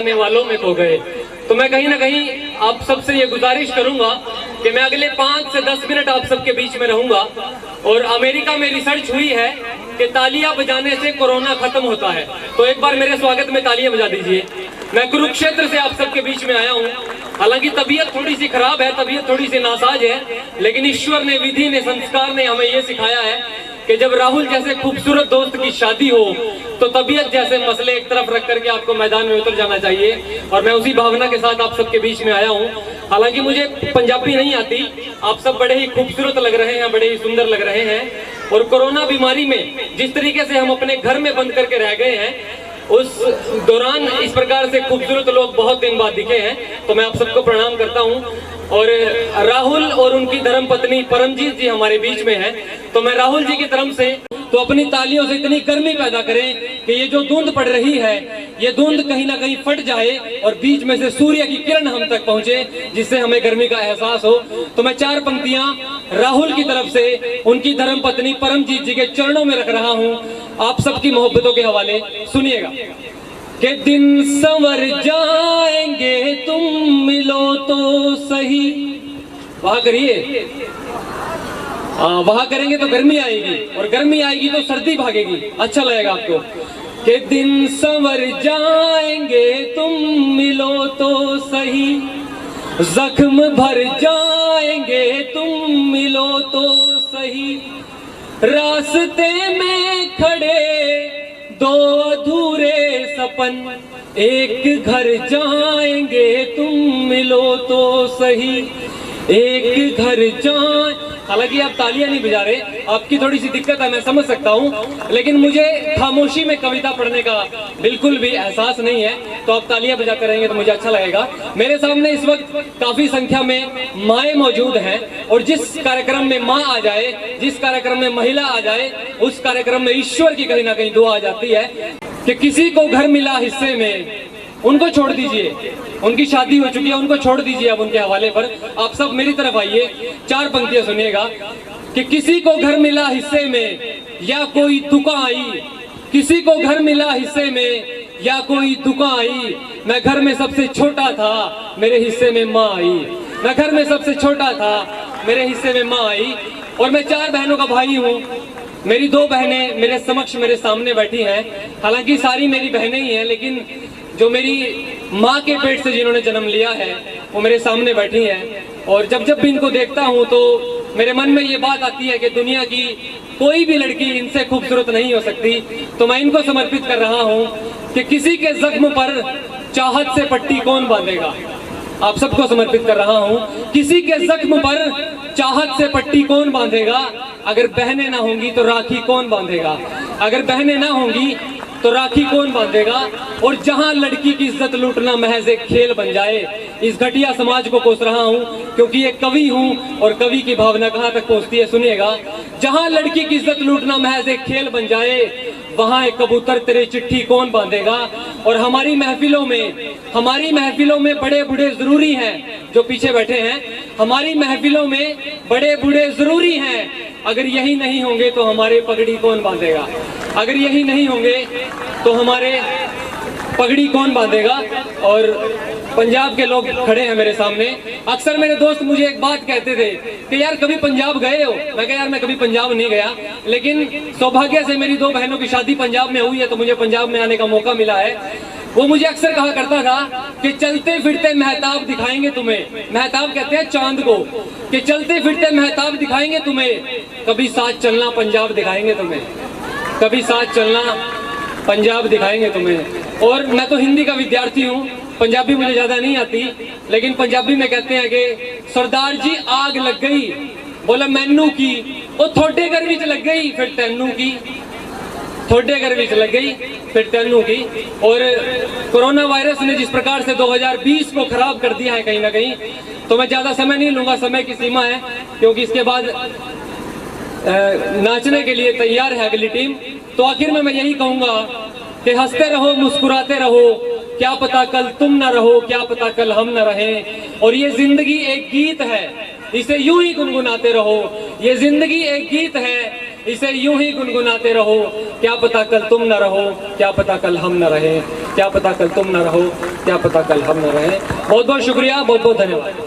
करने वालों में खो गए। तो मैं कहीं ना कहीं आप सबसे ये गुजारिश करूंगा कि मैं अगले 5 से 10 मिनट आप सबके बीच में रहूंगा। और अमेरिका में रिसर्च हुई है कि तालियां बजाने से कोरोना खत्म होता है। तो एक बार मेरे स्वागत में तालियां बजा दीजिए। मैं कुरुक्षेत्र से आप सबके बीच में आया हूँ। हालांकि तबीयत थोड़ी सी खराब है, तबीयत थोड़ी सी नासाज है, लेकिन ईश्वर ने, विधि ने, संस्कार ने हमें ये सिखाया है कि जब राहुल जैसे खूबसूरत दोस्त की शादी हो तो तबीयत जैसे मसले एक तरफ रख करके आपको मैदान में उतर जाना चाहिए। और मैं उसी भावना के साथ आप सबके बीच में आया हूँ। हालांकि मुझे पंजाबी नहीं आती, आप सब बड़े ही खूबसूरत लग रहे हैं, बड़े ही सुंदर लग रहे हैं। और कोरोना बीमारी में जिस तरीके से हम अपने घर में बंद करके रह गए हैं, उस दौरान इस प्रकार से खूबसूरत लोग बहुत दिन बाद दिखे हैं। तो मैं आप सबको प्रणाम करता हूँ। और राहुल और उनकी धर्मपत्नी परमजीत जी हमारे बीच में हैं। तो मैं राहुल जी की तरफ से तो अपनी तालियों से इतनी गर्मी पैदा करें कि ये जो धुंध पड़ रही है, ये धुंध कहीं ना कहीं फट जाए और बीच में से सूर्य की किरण हम तक पहुंचे, जिससे हमें गर्मी का एहसास हो। तो मैं 4 पंक्तियां राहुल की तरफ से उनकी धर्मपत्नी परमजीत जी के चरणों में रख रहा हूं, आप सबकी मोहब्बतों के हवाले सुनिएगा। के दिन संवर जाएंगे तुम मिलो तो सही, वहां करिए, वहां करेंगे तो गर्मी आएगी, और गर्मी आएगी तो सर्दी भागेगी, अच्छा लगेगा आपको। के दिन संवर जाएंगे तुम मिलो तो सही, जख्म भर जाएंगे तुम मिलो तो सही, रास्ते में खड़े 2 अधूरे सपन, एक घर जाएंगे तुम मिलो तो सही, एक घर जाए। हालांकि आप तालियां नहीं बजा रहे, आपकी थोड़ी सी दिक्कत है, मैं समझ सकता हूं, लेकिन मुझे खामोशी में कविता पढ़ने का बिल्कुल भी एहसास नहीं है। तो आप तालियां बजाते रहेंगे तो मुझे अच्छा लगेगा। मेरे सामने इस वक्त काफी संख्या में माएँ मौजूद हैं, और जिस कार्यक्रम में माँ आ जाए, जिस कार्यक्रम में महिला आ जाए, उस कार्यक्रम में ईश्वर की कहीं ना कहीं दुआ आ जाती है कि किसी को घर मिला हिस्से में, उनको छोड़ दीजिए, उनकी शादी हो चुकी है, उनको छोड़ दीजिए अब उनके हवाले पर। आप सब मेरी तरफ आइए, 4 पंक्तियां सुनिएगा। कि किसी को घर मिला हिस्से में या कोई दुका आई, किसी को घर मिला हिस्से में या कोई दुका आई, मैं घर में सबसे छोटा था, मेरे हिस्से में माँ आई, मैं घर में सबसे छोटा था, मेरे हिस्से में माँ आई। और मैं 4 बहनों का भाई हूँ। मेरी 2 बहनें मेरे समक्ष, मेरे सामने बैठी हैं। हालांकि सारी मेरी बहनें ही हैं, लेकिन जो मेरी माँ के पेट से जिन्होंने जन्म लिया है वो मेरे सामने बैठी हैं। और जब जब भी इनको देखता हूँ तो मेरे मन में ये बात आती है कि दुनिया की कोई भी लड़की इनसे खूबसूरत नहीं हो सकती। तो मैं इनको समर्पित कर रहा हूँ कि किसी के जख्म पर चाहत से पट्टी कौन बांधेगा। आप सबको समर्पित कर रहा हूँ। किसी के जख्म पर चाहत से पट्टी कौन बांधेगा, अगर बहनें ना होंगी तो राखी कौन बांधेगा, अगर बहनें ना होंगी तो राखी कौन बांधेगा। और जहां लड़की की इज्जत लूटना महज एक खेल बन जाए, इस घटिया समाज को कोस रहा हूं, क्योंकि एक कवि हूं और कवि की भावना कहां तक पहुंचती है सुनिएगा। जहां लड़की की इज्जत लूटना महज एक खेल बन जाए, वहां एक कबूतर तेरी चिट्ठी कौन बांधेगा। और हमारी महफिलों में बड़े बूढ़े जरूरी हैं, जो पीछे बैठे हैं, हमारी महफिलों में बड़े बूढ़े जरूरी हैं। अगर यही नहीं होंगे तो हमारे पगड़ी कौन बांधेगा, अगर यही नहीं होंगे तो हमारे पगड़ी कौन बांधेगा। और पंजाब के लोग खड़े हैं मेरे सामने। अक्सर मेरे दोस्त मुझे एक बात कहते थे कि यार कभी पंजाब गए हो। मैं कहा यार मैं कभी पंजाब नहीं गया, लेकिन सौभाग्य से मेरी 2 बहनों की शादी पंजाब में हुई है, तो मुझे पंजाब में आने का मौका मिला है। वो मुझे अक्सर कहा करता था कि चलते फिरते महताब दिखाएंगे तुम्हें, महताब कहते हैं चांद को, कि चलते फिरते महताब दिखाएंगे तुम्हें, कभी साथ चलना पंजाब दिखाएंगे तुम्हें, कभी साथ चलना पंजाब दिखाएंगे तुम्हें। और मैं तो हिंदी का विद्यार्थी हूँ, पंजाबी मुझे ज्यादा नहीं आती, लेकिन पंजाबी में कहते हैं कि सरदार जी आग लग गई, बोला मैनू की, वो थोड़े घर विच लग गई, फिर तैनू की, थोड़े घर विच लग गई, फिर तैनू की। और कोरोना वायरस ने जिस प्रकार से 2020 को खराब कर दिया है कहीं ना कहीं, तो मैं ज्यादा समय नहीं लूंगा, समय की सीमा है, क्योंकि इसके बाद नाचने के लिए तैयार है अगली टीम। तो आखिर में मैं यही कहूंगा कि हंसते रहो, मुस्कुराते रहो, क्या पता कल तुम न रहो, क्या पता कल हम न रहें। और ये जिंदगी एक गीत है, इसे यूं ही गुनगुनाते रहो। ये जिंदगी एक गीत है, इसे यूं ही गुनगुनाते रहो, क्या पता कल तुम न रहो, क्या पता कल हम न रहे, क्या पता कल तुम न रहो, क्या पता कल हम न रहे। बहुत बहुत शुक्रिया, बहुत बहुत धन्यवाद।